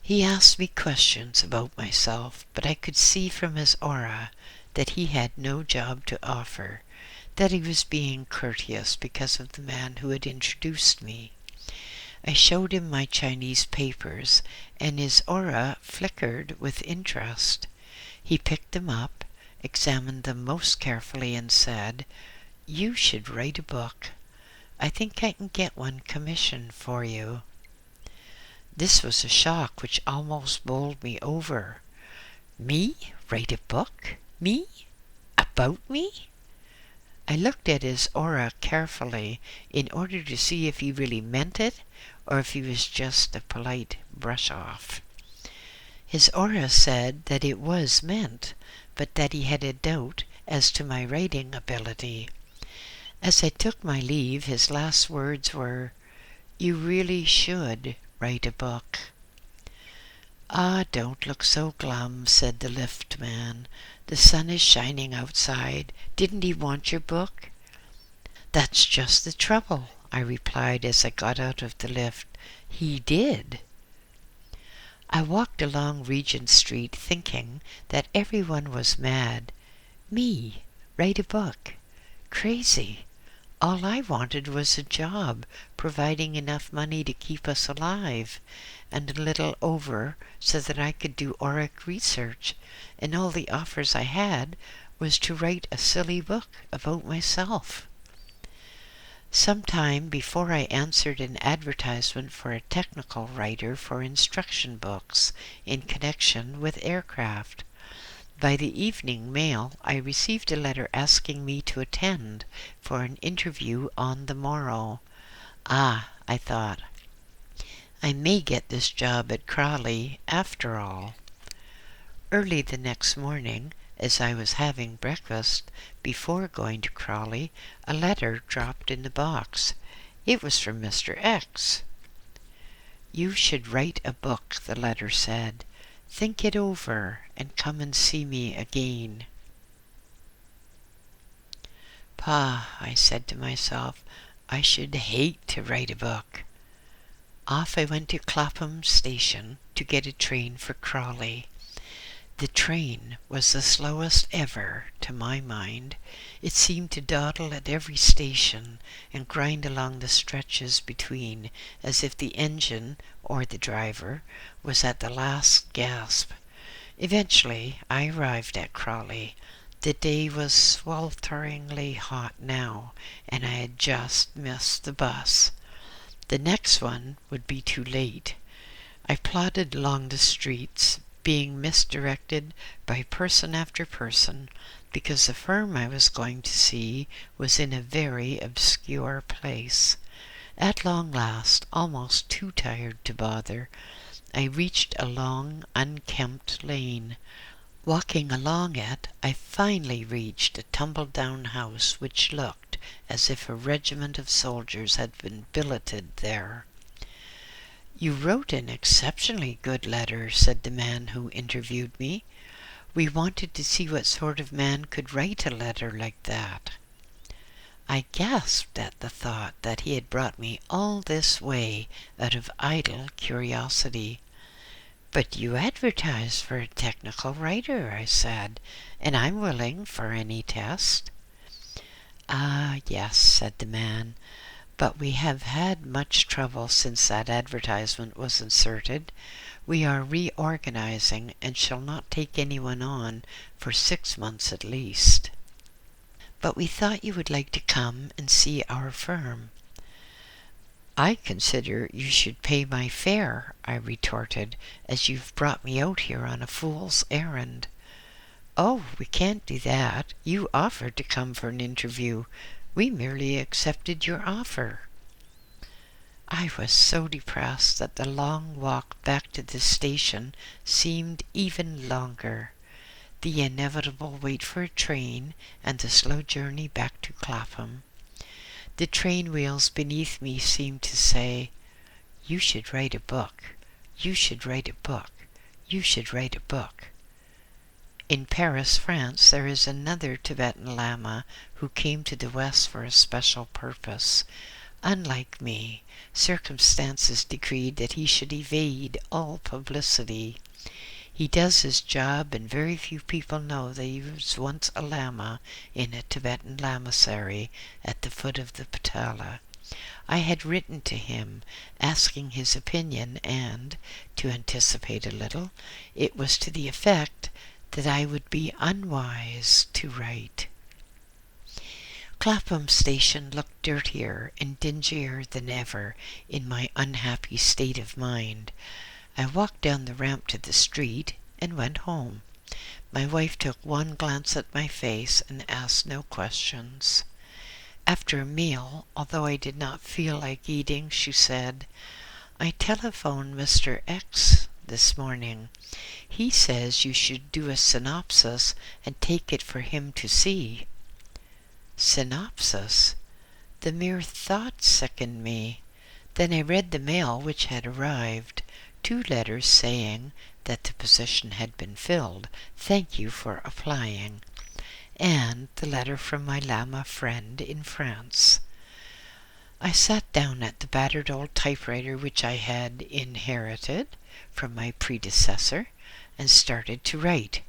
He asked me questions about myself, but I could see from his aura that he had no job to offer, that he was being courteous because of the man who had introduced me. I showed him my Chinese papers, and his aura flickered with interest. He picked them up, examined them most carefully, and said, "You should write a book. I think I can get one commissioned for you." This was a shock which almost bowled me over. Me write a book? Me? About me? I looked at his aura carefully in order to see if he really meant it or if he was just a polite brush-off. His aura said that it was meant, but that he had a doubt as to my writing ability. As I took my leave, his last words were, "You really should write a book." "Ah, don't look so glum," said the lift man. "The sun is shining outside. Didn't he want your book?" "That's just the trouble," I replied as I got out of the lift. "He did." I walked along Regent Street thinking that everyone was mad. Me write a book? Crazy. All I wanted was a job, providing enough money to keep us alive, and a little over so that I could do auric research, and all the offers I had was to write a silly book about myself. Some time before I answered an advertisement for a technical writer for instruction books in connection with aircraft. By the evening mail, I received a letter asking me to attend for an interview on the morrow. Ah, I thought, I may get this job at Crawley after all. Early the next morning, as I was having breakfast before going to Crawley, a letter dropped in the box. It was from Mr. X. "You should write a book," the letter said. "Think it over and come and see me again." "Pah," I said to myself, "I should hate to write a book." Off I went to Clapham station to get a train for Crawley. The train was the slowest ever, to my mind. It seemed to dawdle at every station and grind along the stretches between as if the engine, or the driver, was at the last gasp. Eventually I arrived at Crawley. The day was swelteringly hot now, and I had just missed the bus. The next one would be too late. I plodded along the streets, being misdirected by person after person, because the firm I was going to see was in a very obscure place. At long last, almost too tired to bother, I reached a long, unkempt lane. Walking along it, I finally reached a tumble-down house which looked as if a regiment of soldiers had been billeted there. "You wrote an exceptionally good letter," said the man who interviewed me. "We wanted to see what sort of man could write a letter like that." I gasped at the thought that he had brought me all this way out of idle curiosity. "But you advertise for a technical writer," I said, "and I'm willing for any test." "Ah, yes," said the man, "but we have had much trouble since that advertisement was inserted. We are reorganizing and shall not take anyone on for 6 months at least. But we thought you would like to come and see our firm." "I consider you should pay my fare," I retorted, "as you've brought me out here on a fool's errand." "Oh, we can't do that. You offered to come for an interview. We merely accepted your offer." I was so depressed that the long walk back to the station seemed even longer. The inevitable wait for a train and the slow journey back to Clapham. The train wheels beneath me seemed to say, "You should write a book. You should write a book. You should write a book." In Paris, France, there is another Tibetan Lama who came to the West for a special purpose. Unlike me, circumstances decreed that he should evade all publicity. He does his job, and very few people know that he was once a Lama in a Tibetan lamasery at the foot of the Patala. I had written to him, asking his opinion, and, to anticipate a little, it was to the effect that I would be unwise to write. Clapham station looked dirtier and dingier than ever in my unhappy state of mind. I walked down the ramp to the street and went home. My wife took one glance at my face and asked no questions. After a meal, although I did not feel like eating, she said, "I telephoned Mr. X this morning. He says you should do a synopsis and take it for him to see." Synopsis? The mere thought sickened me. Then I read the mail which had arrived. 2 letters saying that the position had been filled. Thank you for applying. And the letter from my Lama friend in France. I sat down at the battered old typewriter which I had inherited from my predecessor and started to write.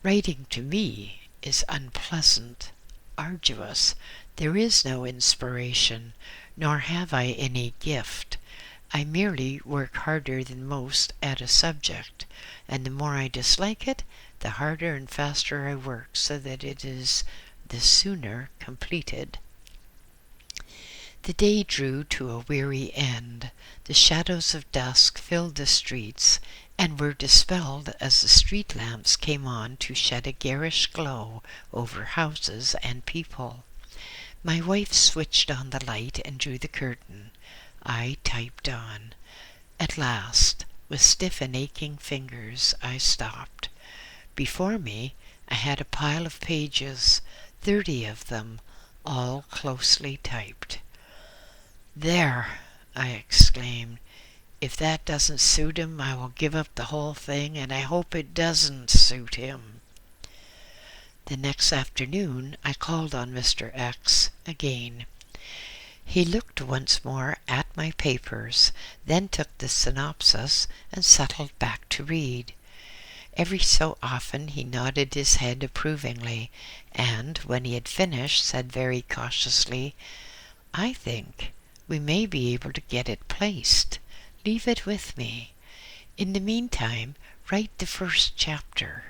Writing to me is unpleasant, arduous. There is no inspiration, nor have I any gift. I merely work harder than most at a subject, and the more I dislike it, the harder and faster I work, so that it is the sooner completed. The day drew to a weary end. The shadows of dusk filled the streets, and were dispelled as the street lamps came on to shed a garish glow over houses and people. My wife switched on the light and drew the curtain. I typed on. At last, with stiff and aching fingers, I stopped. Before me, I had a pile of pages, 30 of them, all closely typed. "There," I exclaimed. "If that doesn't suit him, I will give up the whole thing, and I hope it doesn't suit him." The next afternoon, I called on Mr. X again. He looked once more at my papers, then took the synopsis and settled back to read. Every so often he nodded his head approvingly, and when he had finished, said very cautiously, "I think we may be able to get it placed. Leave it with me. In the meantime, write the first chapter."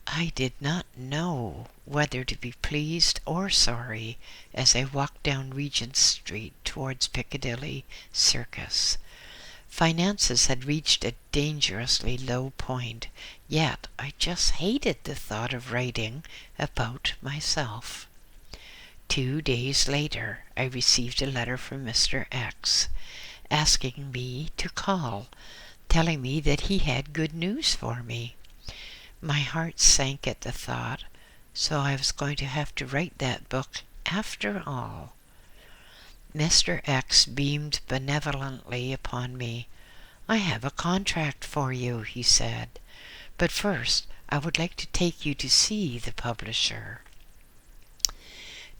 I did not know whether to be pleased or sorry as I walked down Regent Street towards Piccadilly Circus. Finances had reached a dangerously low point, yet I just hated the thought of writing about myself. 2 days later, I received a letter from Mr. X, asking me to call, telling me that he had good news for me. My heart sank at the thought. so I was going to have to write that book after all. Mr. X beamed benevolently upon me. "I have a contract for you," he said, "but first I would like to take you to see the publisher."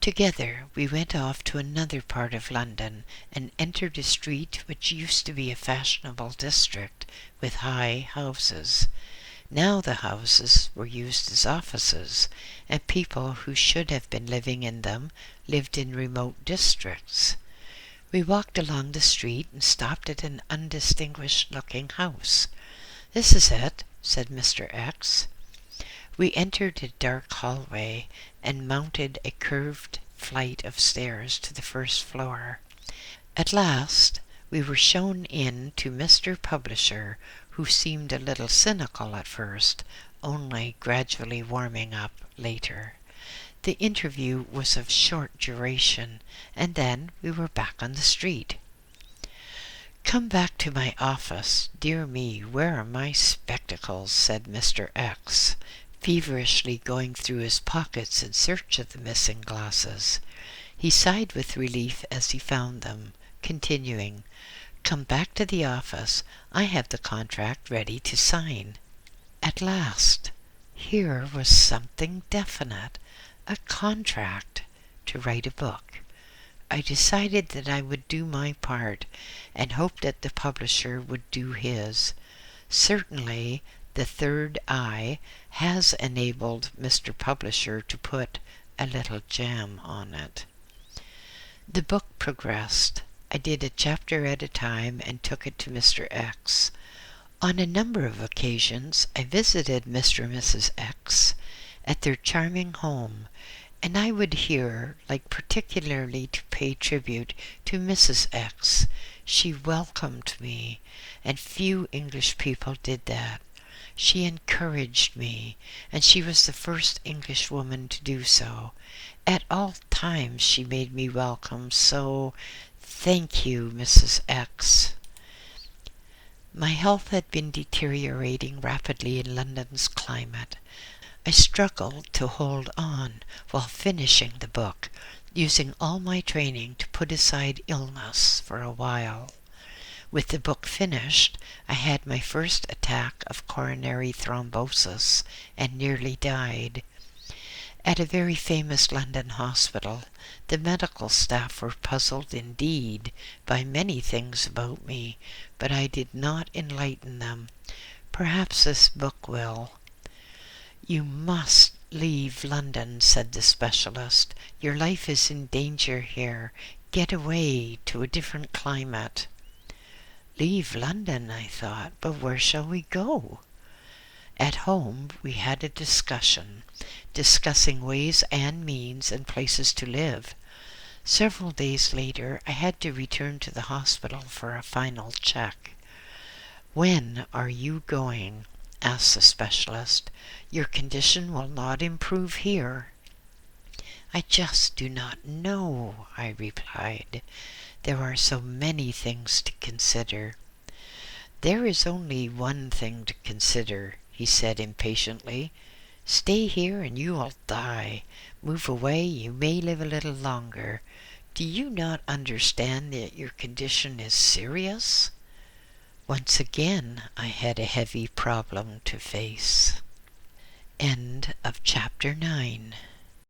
Together we went off to another part of London and entered a street which used to be a fashionable district with high houses. Now the houses were used as offices, and people who should have been living in them lived in remote districts. We walked along the street and stopped at an undistinguished-looking house. "This is it," said Mr. X. We entered a dark hallway and mounted a curved flight of stairs to the first floor. At last we were shown in to Mr. Publisher, who seemed a little cynical at first, only gradually warming up later. The interview was of short duration, and then we were back on the street. "Come back to my office. Dear me, where are my spectacles?" said Mr. X, feverishly going through his pockets in search of the missing glasses. He sighed with relief as he found them, continuing, "Come back to the office. I have the contract ready to sign." At last, here was something definite, a contract to write a book. I decided that I would do my part, and hoped that the publisher would do his. Certainly, the third eye has enabled Mr. Publisher to put a little jam on it. The book progressed. I did a chapter at a time and took it to Mr. X. On a number of occasions I visited Mr. and Mrs. X at their charming home, and I would here like particularly to pay tribute to Mrs. X. She welcomed me, and few English people did that. She encouraged me, and she was the first English woman to do so. At all times she made me welcome, so thank you, Mrs. X. My health had been deteriorating rapidly in London's climate. I struggled to hold on while finishing the book, using all my training to put aside illness for a while. With the book finished, I had my first attack of coronary thrombosis and nearly died. At a very famous London hospital, the medical staff were puzzled indeed by many things about me, but I did not enlighten them. Perhaps this book will. "You must leave London," said the specialist. "Your life is in danger here. Get away to a different climate." Leave London, I thought, but where shall we go? At home we had a discussing ways and means and places to live. Several days later I had to return to the hospital for a final check. "When are you going?" asked the specialist. "Your condition will not improve here." "I just do not know," I replied. "There are so many things to consider." "There is only one thing to consider," he said impatiently. "Stay here and you will die. Move away, you may live a little longer. Do you not understand that your condition is serious?" Once again I had a heavy problem to face. End of chapter 9.